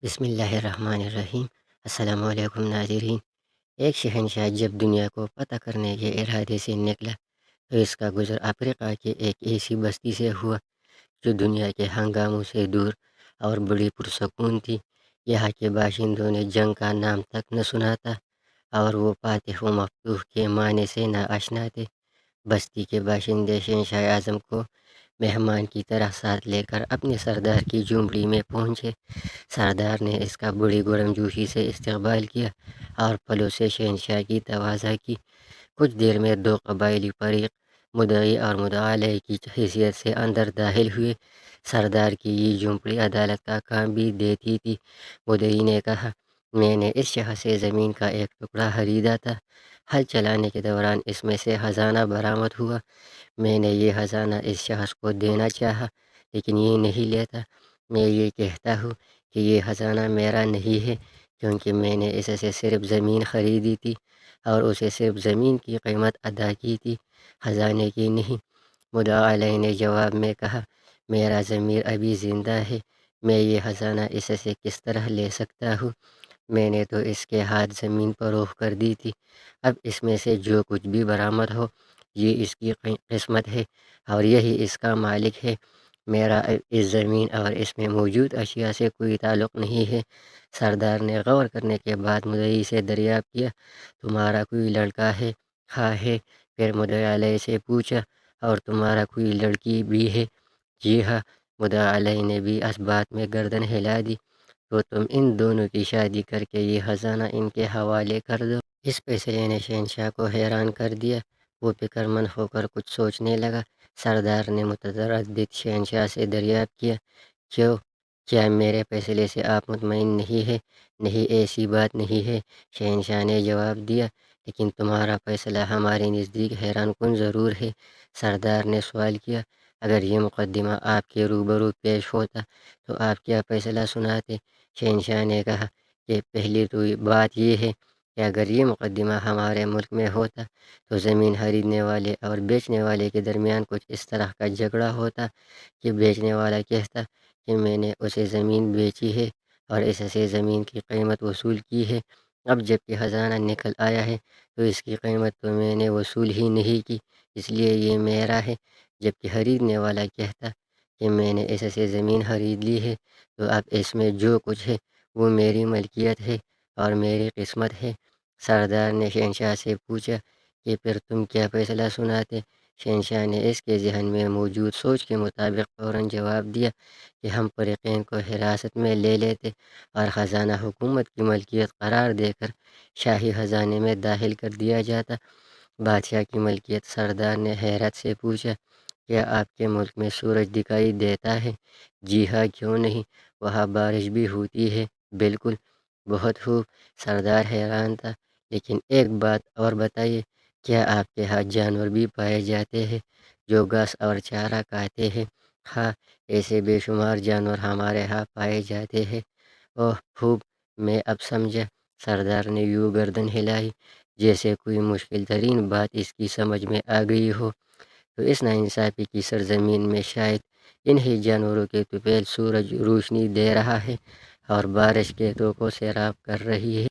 بسم اللہ الرحمن الرحیم۔ السلام علیکم ناظرین۔ ایک شہنشاہ جب دنیا کو فتح کرنے کے ارادے سے نکلا تو اس کا گزر افریقہ کے ایک ایسی بستی سے ہوا جو دنیا کے ہنگاموں سے دور اور بڑی پرسکون تھی۔ یہاں کے باشندوں نے جنگ کا نام تک نہ سنا تھا اور وہ فاتح و مفتوح کے معنی سے نہ آشنا تھے۔ بستی کے باشندے شہنشاہ اعظم کو مہمان کی طرح ساتھ لے کر اپنے سردار کی جھونپڑی میں پہنچے۔ سردار نے اس کا بڑی گرمجوشی سے استقبال کیا اور پھلوں سے شہنشاہ کی تواضع کی۔ کچھ دیر میں دو قبائلی فریق مدعی اور مدعا علیہ کی حیثیت سے اندر داخل ہوئے۔ سردار کی یہ جھونپڑی عدالت کا کام بھی دیتی تھی۔ مدعی نے کہا، میں نے اس شخص سے زمین کا ایک ٹکڑا خریدا تھا۔ ہل چلانے کے دوران اس میں سے خزانہ برآمد ہوا۔ میں نے یہ خزانہ اس شخص کو دینا چاہا لیکن یہ نہیں لیتا۔ میں یہ کہتا ہوں کہ یہ خزانہ میرا نہیں ہے کیونکہ میں نے اس سے صرف زمین خریدی تھی اور اسے صرف زمین کی قیمت ادا کی تھی، خزانے کی نہیں۔ مدعا علیہ نے جواب میں کہا، میرا ضمیر ابھی زندہ ہے، میں یہ خزانہ اس سے کس طرح لے سکتا ہوں؟ میں نے تو اس کے ہاتھ زمین فروخت کر دی تھی۔ اب اس میں سے جو کچھ بھی برآمد ہو یہ اس کی قسمت ہے اور یہی اس کا مالک ہے۔ میرا اس زمین اور اس میں موجود اشیاء سے کوئی تعلق نہیں ہے۔ سردار نے غور کرنے کے بعد مدعی سے دریافت کیا، تمہارا کوئی لڑکا ہے؟ ہاں ہے۔ پھر مدعی علیہ سے پوچھا، اور تمہارا کوئی لڑکی بھی ہے؟ جی ہاں۔ مدعی علیہ نے بھی اس بات میں گردن ہلا دی، تو تم ان دونوں کی شادی کر کے یہ خزانہ ان کے حوالے کر دو۔ اس فیصلے نے شہنشاہ کو حیران کر دیا۔ وہ فکر مند ہو کر کچھ سوچنے لگا۔ سردار نے متردد شہنشاہ سے دریافت کیا، کیا میرے فیصلے سے آپ مطمئن نہیں ہے؟ نہیں، ایسی بات نہیں ہے، شہنشاہ نے جواب دیا، لیکن تمہارا فیصلہ ہمارے نزدیک حیران کن ضرور ہے۔ سردار نے سوال کیا، اگر یہ مقدمہ آپ کے روبرو پیش ہوتا تو آپ کیا فیصلہ سناتے؟ شہنشاہ نے کہا کہ پہلی تو بات یہ ہے کہ اگر یہ مقدمہ ہمارے ملک میں ہوتا تو زمین خریدنے والے اور بیچنے والے کے درمیان کچھ اس طرح کا جھگڑا ہوتا کہ بیچنے والا کہتا کہ میں نے اسے زمین بیچی ہے اور اس سے زمین کی قیمت وصول کی ہے، اب جب کہ خزانہ نکل آیا ہے تو اس کی قیمت تو میں نے وصول ہی نہیں کی، اس لیے یہ میرا ہے۔ جبکہ خریدنے والا کہتا کہ میں نے اس سے زمین خرید لی ہے تو اب اس میں جو کچھ ہے وہ میری ملکیت ہے اور میری قسمت ہے۔ سردار نے شہنشاہ سے پوچھا کہ پھر تم کیا فیصلہ سناتے؟ شہنشاہ نے اس کے ذہن میں موجود سوچ کے مطابق فوراً جواب دیا کہ ہم فریقین کو حراست میں لے لیتے اور خزانہ حکومت کی ملکیت قرار دے کر شاہی خزانے میں داخل کر دیا جاتا۔ بادشاہ کی ملکیت؟ سردار نے حیرت سے پوچھا، کیا آپ کے ملک میں سورج دکھائی دیتا ہے؟ جی ہاں، کیوں نہیں، وہاں بارش بھی ہوتی ہے۔ بالکل، بہت خوب۔ سردار حیران تھا، لیکن ایک بات اور بتائیے، کیا آپ کے ہاں جانور بھی پائے جاتے ہیں جو گھاس اور چارہ کھاتے ہیں؟ ہاں، ایسے بے شمار جانور ہمارے ہاں پائے جاتے ہیں۔ اوہ خوب، میں اب سمجھا۔ سردار نے یوں گردن ہلائی جیسے کوئی مشکل ترین بات اس کی سمجھ میں آ گئی ہو۔ تو اس ناانصافی کی سرزمین میں شاید انہی جانوروں کے طفیل سورج روشنی دے رہا ہے اور بارش کے طوقوں سے سیراب کر رہی ہے۔